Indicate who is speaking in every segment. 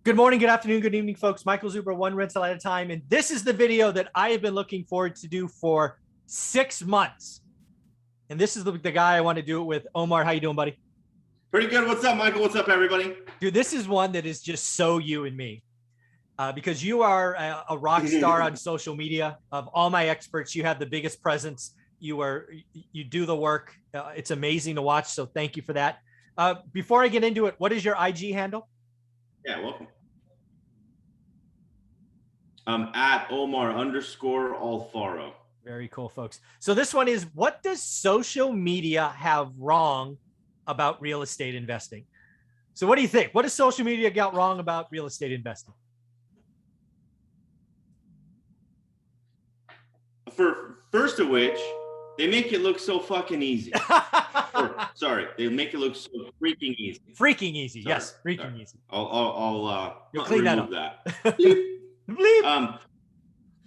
Speaker 1: Good morning, good afternoon, good evening, folks. Michael Zuber, one rental at a time. And this is the video that I have been looking forward to do for 6 months. And this is the guy I want to do it with. Omar, how you doing, buddy?
Speaker 2: Pretty good. What's up, Michael? What's up, everybody?
Speaker 1: Dude, this is one that is just so you and me. Because you are a rock star on social media. Of all my experts, you have the biggest presence. You do the work. It's amazing to watch. So thank you for that. Before I get into it, what is your IG handle?
Speaker 2: Yeah, welcome. At Omar_Alfaro.
Speaker 1: Very cool, folks. So this one is, what does social media have wrong about real estate investing? So what do you think? What does social media got wrong about real estate investing?
Speaker 2: First of which, they make it look so fucking ezy. Sorry, they make it look so freaking easy.
Speaker 1: Freaking easy, sorry, yes, freaking
Speaker 2: sorry.
Speaker 1: Easy.
Speaker 2: I'll
Speaker 1: You'll clean that up.
Speaker 2: That.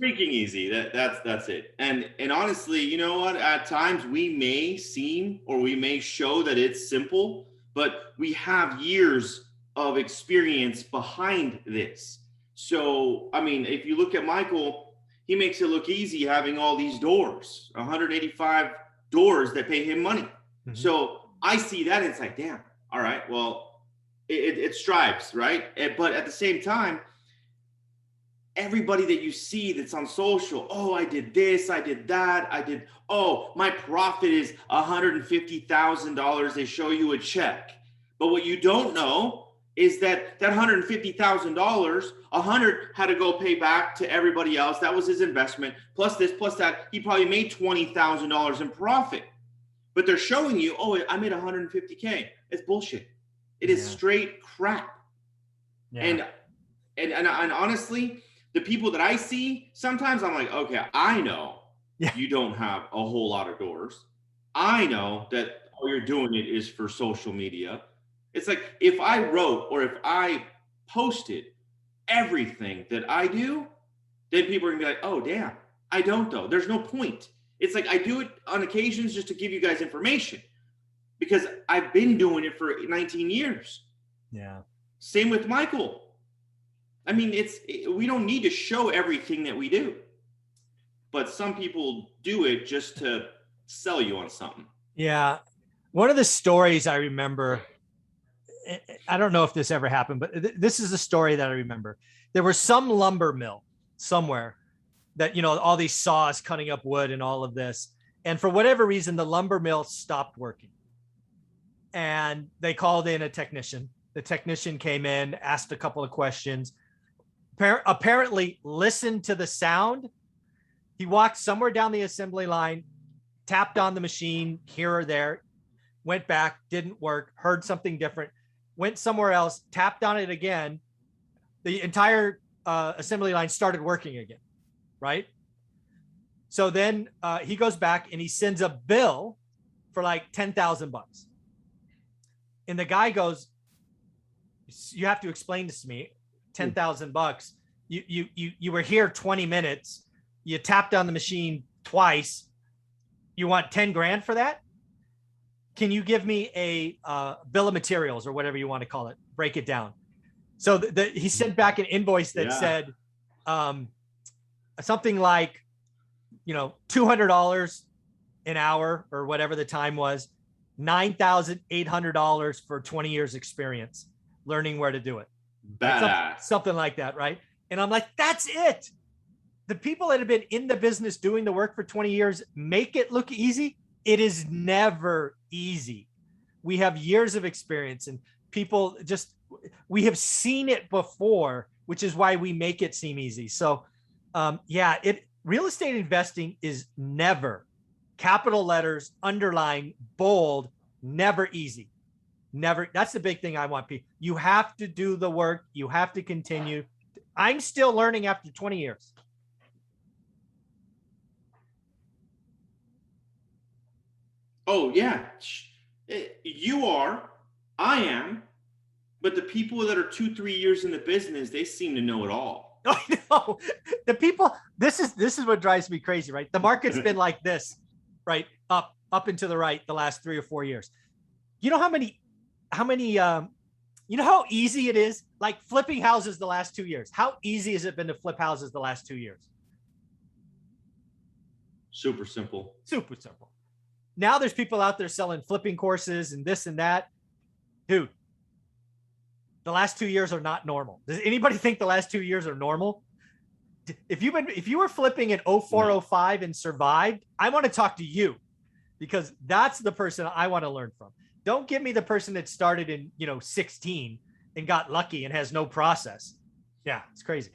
Speaker 2: Freaking easy. That's it. And honestly, you know what? At times we may seem or we may show that it's simple, but we have years of experience behind this. So, I mean, if you look at Michael, he makes it look easy having all these doors, 185 doors that pay him money. Mm-hmm. So I see that and it's like, damn, all right, well, it strives, right? But at the same time, everybody that you see that's on social, oh, I did this, I did that, oh, my profit is $150,000. They show you a check. But what you don't know is that $150,000, 100 had to go pay back to everybody else. That was his investment. Plus this, plus that. He probably made $20,000 in profit. But they're showing you, oh, I made $150K. It's bullshit. It is straight crap. Yeah. And honestly, the people that I see, sometimes I'm like, okay, I know you don't have a whole lot of doors. I know that all you're doing it is for social media. It's like if I wrote or if I posted everything that I do, then people are gonna be like, oh, damn, I don't though. There's no point. It's like I do it on occasions just to give you guys information because I've been doing it for 19 years.
Speaker 1: Yeah. Same
Speaker 2: with Michael. I mean, we don't need to show everything that we do, but some people do it just to sell you on something.
Speaker 1: Yeah. One of the stories I remember, I don't know if this ever happened, but this is a story that I remember. There was some lumber mill somewhere that, you know, all these saws cutting up wood and all of this. And for whatever reason, the lumber mill stopped working. And they called in a technician. The technician came in, asked a couple of questions, apparently listened to the sound. He walked somewhere down the assembly line, tapped on the machine here or there, went back, didn't work, heard something different, went somewhere else, tapped on it again. The entire assembly line started working again, right? So then he goes back and he sends a bill for like $10,000. And the guy goes, you have to explain this to me. $10,000. You were here 20 minutes. You tapped on the machine twice. You want 10 grand for that? Can you give me a bill of materials or whatever you want to call it? Break it down. So he sent back an invoice that said something like, you know, $200 an hour or whatever the time was, $9,800 for 20 years experience, learning where to do it.
Speaker 2: Badass.
Speaker 1: Something like that, right? And I'm like, that's it. The people that have been in the business doing the work for 20 years make it look easy. It is never easy. We have years of experience and people we have seen it before, which is why we make it seem easy. So real estate investing is never, capital letters, underline, bold, never easy. Never. That's the big thing I want people. You have to do the work. You have to continue. I'm still learning after 20 years.
Speaker 2: Oh, yeah. You are. I am. But the people that are 2-3 years in the business, they seem to know it all.
Speaker 1: I know. The people, this is what drives me crazy, right? The market's been like this, right? Up and to the right the last 3 or 4 years. You know how many You know how easy it is? Like flipping houses the last 2 years. How easy has it been to flip houses the last 2 years?
Speaker 2: Super simple.
Speaker 1: Super simple. Now there's people out there selling flipping courses and this and that. Dude, the last 2 years are not normal. Does anybody think the last 2 years are normal? If you were flipping in 0405 and survived, I want to talk to you, because that's the person I want to learn from. Don't give me the person that started in 16 and got lucky and has no process. Yeah, it's crazy.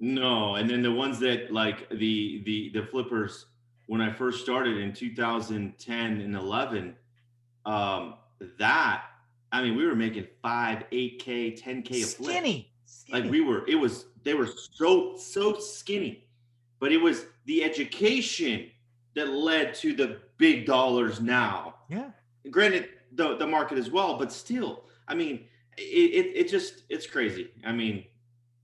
Speaker 2: No, and then the ones that like the flippers when I first started in 2010 and 11, that I mean we were making 5, 8K, 10K a flip.
Speaker 1: Skinny.
Speaker 2: Like they were so skinny, but it was the education that led to the big dollars now.
Speaker 1: Yeah.
Speaker 2: Granted, the market as well, but still, I mean, it's crazy. I mean,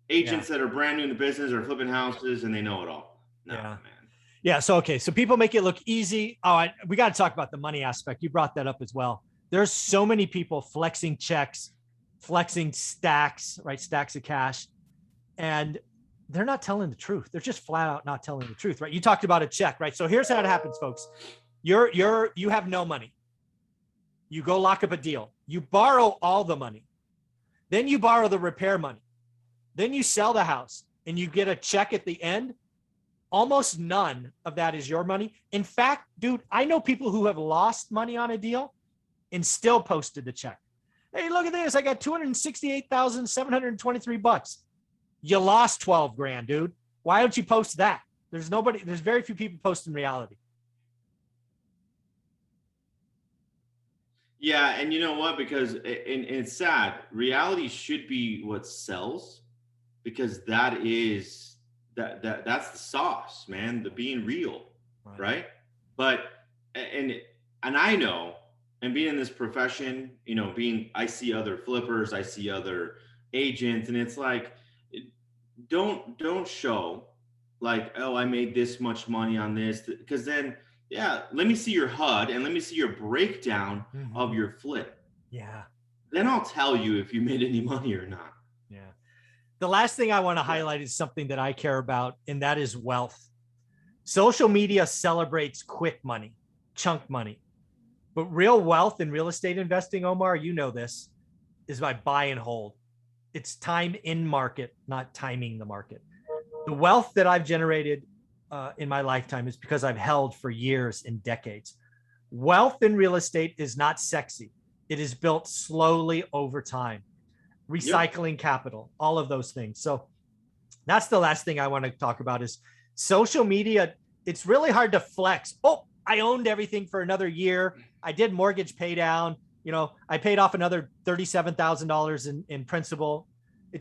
Speaker 2: agents that are brand new in the business are flipping houses and they know it all. No, man.
Speaker 1: Yeah. So, okay. So people make it look easy. We got to talk about the money aspect. You brought that up as well. There's so many people flexing checks, flexing stacks, right? Stacks of cash. And they're not telling the truth. They're just flat out not telling the truth, right? You talked about a check, right? So here's how it happens, folks. You have no money. You go lock up a deal. You borrow all the money. Then you borrow the repair money. Then you sell the house and you get a check at the end. Almost none of that is your money. In fact, dude, I know people who have lost money on a deal and still posted the check. Hey, look at this. I got $268,723. You lost 12 grand, dude. Why don't you post that? There's very few people posting reality.
Speaker 2: Yeah. And you know what? Because it's sad. Reality should be what sells, because that's the sauce, man, the being real. Right. But, and I know, and being in this profession, I see other flippers, I see other agents, and it's like, don't show like, oh, I made this much money on this, because then, yeah, let me see your HUD and let me see your breakdown of your flip.
Speaker 1: Yeah.
Speaker 2: Then I'll tell you if you made any money or not.
Speaker 1: Yeah. The last thing I want to highlight is something that I care about, and that is wealth. Social media celebrates quick money, chunk money, but real wealth in real estate investing, Omar, you know this, is by buy and hold. It's time in market, not timing the market. The wealth that I've generated in my lifetime is because I've held for years and decades. Wealth in real estate is not sexy. It is built slowly over time, recycling capital, all of those things. So that's the last thing I want to talk about is social media. It's really hard to flex. Oh, I owned everything for another year. I did mortgage pay down. I paid off another $37,000 in principal. It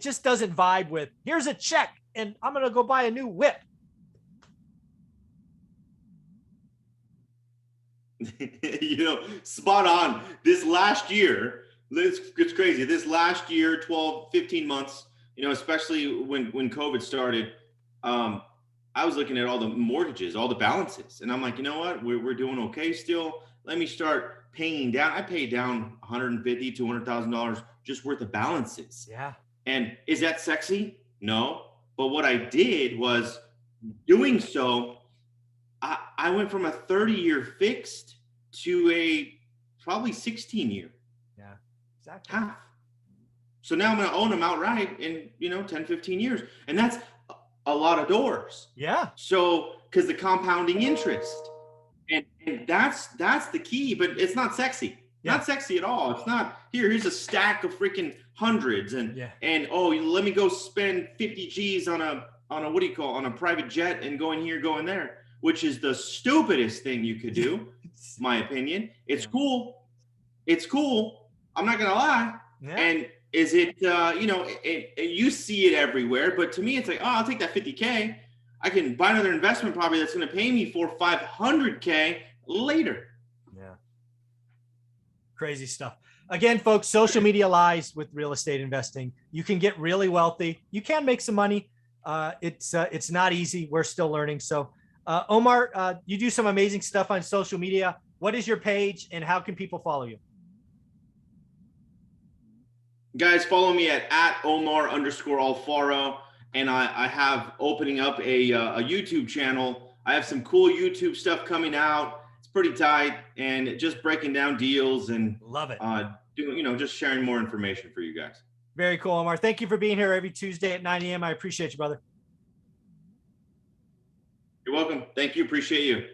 Speaker 1: just doesn't vibe with, here's a check and I'm going to go buy a new whip.
Speaker 2: Spot on. This last year, it's crazy. This last year, 12, 15 months, especially when COVID started, I was looking at all the mortgages, all the balances, and I'm like, you know what? We're doing okay still. Let me start paying down. I paid down $150,000, $200,000 just worth of balances.
Speaker 1: Yeah.
Speaker 2: And is that sexy? No. But what I did was doing so, I went from a 30-year fixed to a probably 16-year.
Speaker 1: Yeah, exactly.
Speaker 2: Half. So now I'm going to own them outright in, 10, 15 years. And that's a lot of doors.
Speaker 1: Yeah.
Speaker 2: So, because the compounding interest. And that's the key, but it's not sexy. Yeah. Not sexy at all. It's not, here's a stack of freaking hundreds and let me go spend 50 G's on a on a private jet and going here, going there, which is the stupidest thing you could do, my opinion. It's cool. It's cool. I'm not going to lie. Yeah. And is it, you see it everywhere, but to me, it's like, oh, I'll take that 50K. I can buy another investment property that's going to pay me $400,000, $500K later. Yeah.
Speaker 1: Crazy stuff. Again, folks, social media lies with real estate investing. You can get really wealthy. You can make some money. It's not easy. We're still learning. So, Omar, you do some amazing stuff on social media. What is your page and how can people follow you?
Speaker 2: Guys, follow me at Omar_Alfaro. And I have opening up a YouTube channel. I have some cool YouTube stuff coming out. It's pretty tight, and just breaking down deals and
Speaker 1: Love it.
Speaker 2: doing, just sharing more information for you guys.
Speaker 1: Very cool, Omar. Thank you for being here every Tuesday at 9 a.m. I appreciate you, brother.
Speaker 2: You're welcome. Thank you. Appreciate you.